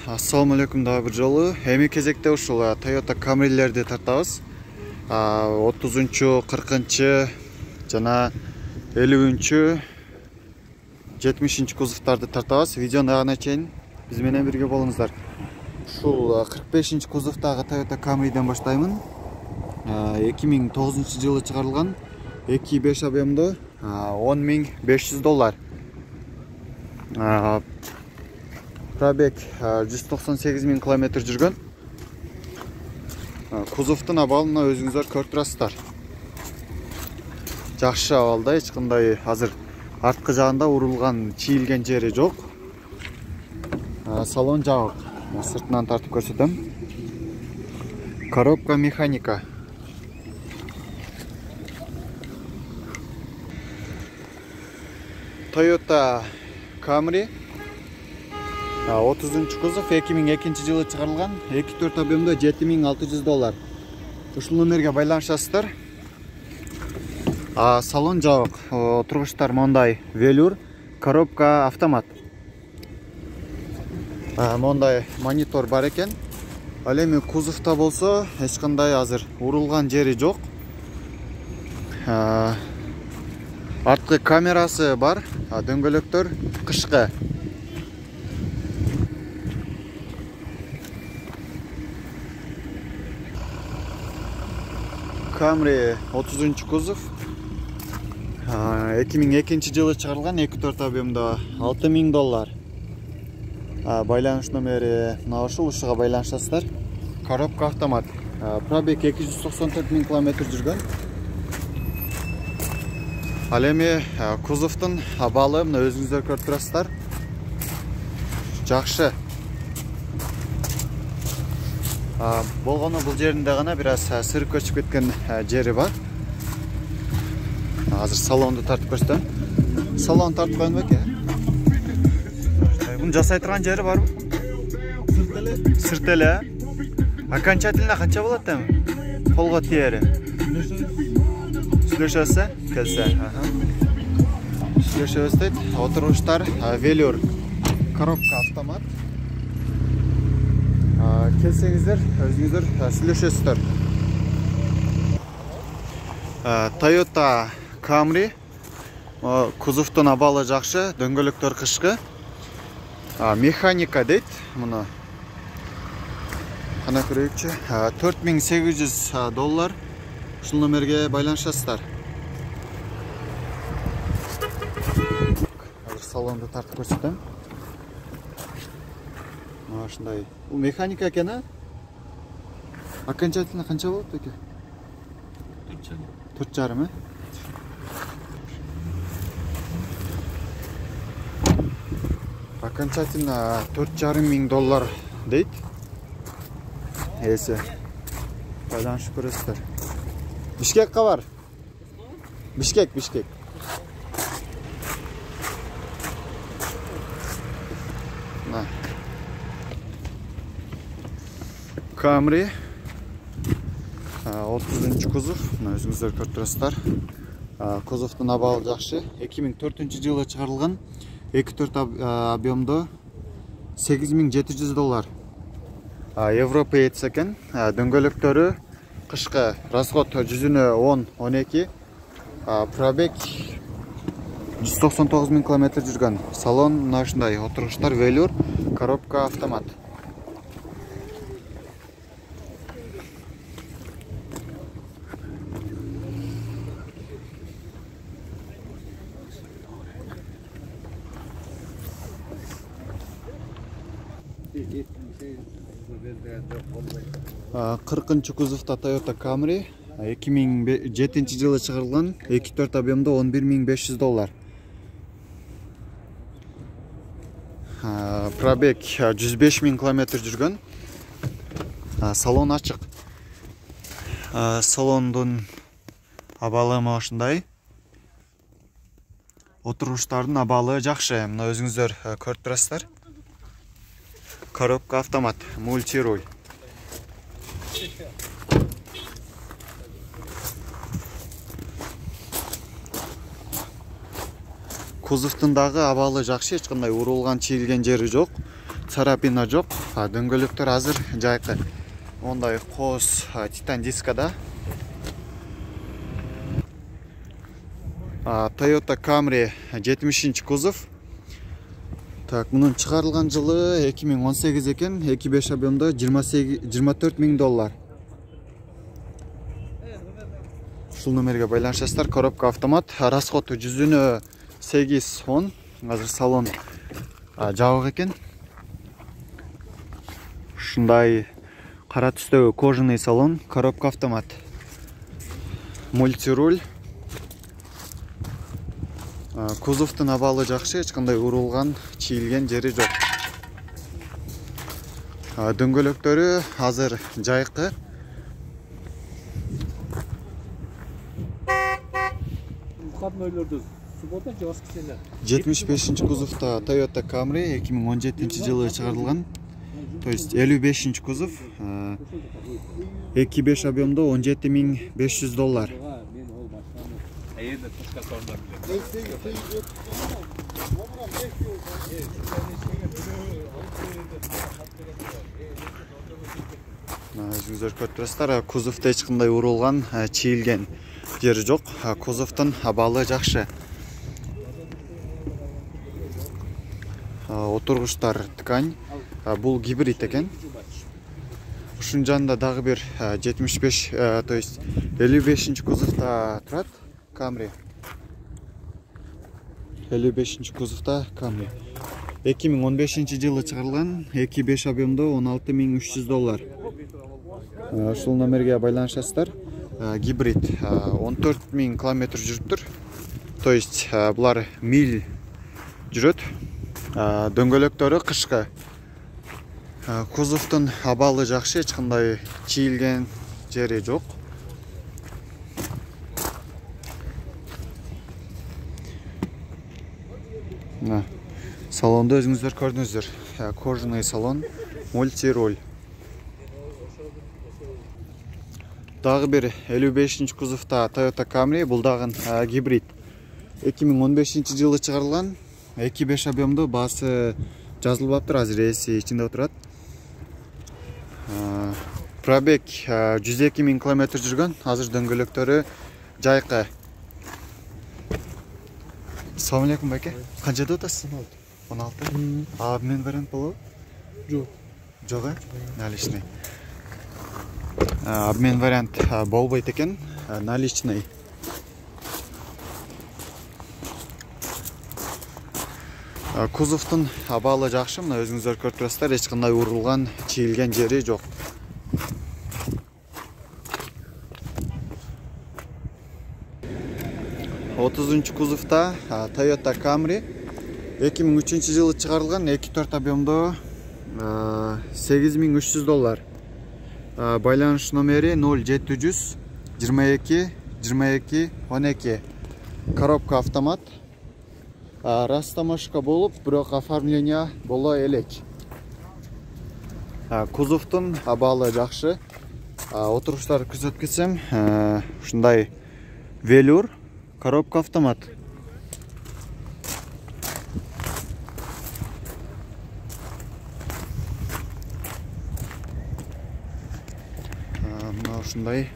Assalamu alaikum дагы бир жолу. Эми кезекте ушул Toyota Camry'лерди тартабыз. 30-чу, 40-чы жана 50-чү, 70-чи кузовдарды тартабыз. Видеону аяғына чейин биз менен бирге болуңуздар. Ушул 45-чи кузовдагы Toyota Camry'ден баштаймын. 2009 жылы чыгарылган 2.5 объемдо $10.500. Пробег 198.000 км жүргөн. Кузовдун абалына өзүңүздөр көрүп турасыздар. Жакшы абалда, эч кандай азыр арткы жагында урулган, чийилген жери жок. Салон жабык. Сыртынан тартып көрсөтөм. Коробка механика. Toyota Camry 30-чу кузов 2002 жылы чыгарылган, 2.4 объемдо $7.600. Ушул номерге байланышасыздар. Салон жабык, отургучтар мондай велюр, коробка автомат. Мондай монитор бар экен. Ал эми кузовто болсо эч кандай азыр урулган жери жок. Арткы камерасы бар, дөңгөлөктөр кышкы. Camry 30-чу кузов 2002 жылы чыгарылган, 2.4 объемдо $6.000. Байланыш номери ушуга байланышасыздар. Коробка автомат. Пробег 294.000 км жүргөн. Ал эми кузовдун абалы мына өзүңүздөр көрүп турасыздар. Жакшы. Болгону бул жеринде гана бир аз сырып көчүп кеткен жери бар. Азыр салонду тартып көрсөтөм. Салон тартып койгон беке. Муну жасай турган жери барбы? Сырт эле. Окончательно канча болот эми? Колго тиери. Сүйлөшөсө, келсе. Сүйлөшөбүз дейт. Отургучтар велюр, коробка автомат. Келсеңиздер, өзүңүздөр сүйлөшөсүздөр. Toyota Camry кузовдун абалы жакшы, дөңгөлөктөр кышкы. Механика дейт. Муну кана көрөйүкчү. $4.800. Ушул номерге байланышасыздар. Азыр салонду тартып көрсөтөм. Ушундай. Бул механика экен, а? Окончательно канча болот беке? 4.5, э? Окончательно $4.500 дейт. Эсе. Байланышып көрөсүздөр. Бишкекке бар. Бишкек. Camry 30-чу кузов, өзүңүздөр көрүп турасыздар. Кузовдун абалы жакшы. 2004 жылы чыгарылган, 2.4 объемдо $8.700. Европеец экен. Дөңгөлөктөрү кышкы, расход жүзүнө 10-12. Пробег 199.000 км жүргөн. Салон мына ушундай, отургучтар велюр, коробка автомат. Кыркынчы кузовда Toyota Camry 2007 жылы чыгарылган, 2.4 объемдо $11.500. Пробег 105.000 км жүргөн. Салон ачык. Салондун абалы ушундай. Отургучтардын абалы жакшы. Мына өзүңүздөр көрүп турасыздар. Коробка автомат, мультируль. Кузовдун дагы абалы жакшы, эч кандай урулган, чийилген жери жок. царапина жок. Дөңгөлөктөр азыр жайкы. Ондай кооз титан дискада. Toyota Camry 70 кузов. Так, мунун чыгарылган жылы 2018 экен. 2.5 объемдо $24,000. Ушул номерге байланышасыздар. Коробка автомат. Расходу жүзүнө 8-10. Азыр салон жабык экен. Ушундай кара түстөгү кожаный салон. Коробка автомат. Мультируль. Кузовтун абалы жакшы, эч кандай урулган, чийилген жери жок. Дөңгөлөктөрү азыр жайкы. Катмөйлөрдү суббота же воскресенье. 75 кузовта Toyota Camry 2017 жылы чыгарылган. То есть 55 кузов. 2.5 объемдо $17,500. Өзүңүздөр көрүп турасыздар, кузовто эч кандай урулган, чийилген жери жок. Кузовдун абалы жакшы. Отургучтар ткань. Бул гибрид экен. Ушунун жанында дагы бир 75, то есть 55 кузовта турат Camry. 55 кузовта Camry. 2015 жылы чыгарылган, 2.5 объемдо $16,300. Ушул номерге байланышасыздар. Гибрид 14,000 километр жүрүптүр. То есть булар миль жүрөт. Дөңгөлөктөрү кышкы. Кузовтун абалы жакшы, эч кандай чийилген жери жок. Салонду өзүңүздөр көрдүңүздөр. Кожаный салон, мультируль. Дагы бир 55 кузовта Toyota Camry, бул дагы гибрид. 2015 жылы чыгарылган, 2.5 объемдо, баасы жазылбаптыр, азыр эси ичинде отурат. Пробег 102,000 километр жүргөн, азыр дөңгөлөктөрү жайкы. Assalamu alaikum байке. Канчада отасыз? 16. Обмен вариант болобу? Жок. Жок, наличный. Обмен вариант болбойт экен, наличный. Кузовтун абалы жакшы, мына өзүңүздөр көрүп турасыздар, эч кандай урулган, чийилген жери жок. Кузовта Toyota Camry 2003 жылы чыгарылган, 2.4 объемдо $8,300. Байланыш номери 0700 22 22 12. Коробка автомат. Растамашка болуп, бирок оформление боло элек. Кузовтун абалы жакшы. Отургучтарды көрсөтүп кетсем, ушундай велюр. Коробка автомат. Мына ушундай.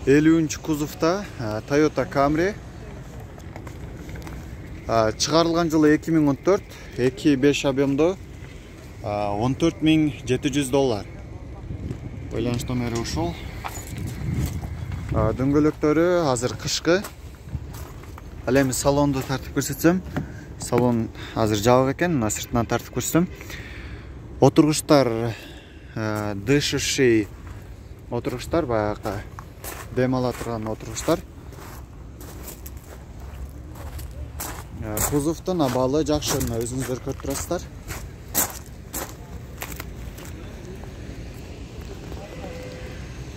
Элүүнчү кузовта Toyota Camry. Чыгарылган жылы 2014, 2.5 объемдо $14,700. Байланыш номери ушул. Дөңгөлөктөрү азыр кышкы. Ал эми салонду тартып көрсөтсөм, салон азыр жабык экен, мына сыртынан тартып көрсөтсөм. Отургучтар дышышый отургучтар, баягы дем ала турган отургучтар. Кузовтун абалы жакшы, өзүңүздөр көрүп турасыздар.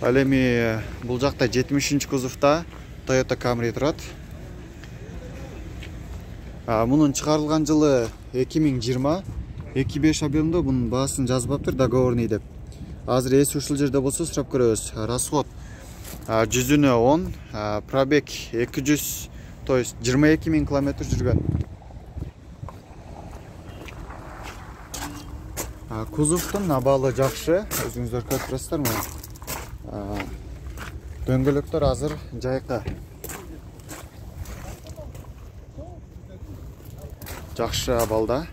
Ал эми бул жакта 70 кузовта Toyota Camry турат. Мунун чыгарылган жылы 2020, 2.5 объемдо, бунун баасын жазбаптыр, договорный деп. Азыр эси ушул жерде болсо сурап көрөбүз. Расход жүзүнө 10, пробег То есть 22 000 километр жүргөн. Кузовтун абалы жакшы, өзүңүздөр көрүп турасыздарбы? Дөңгөлөктөр азыр жайкы. Жакшы абалда.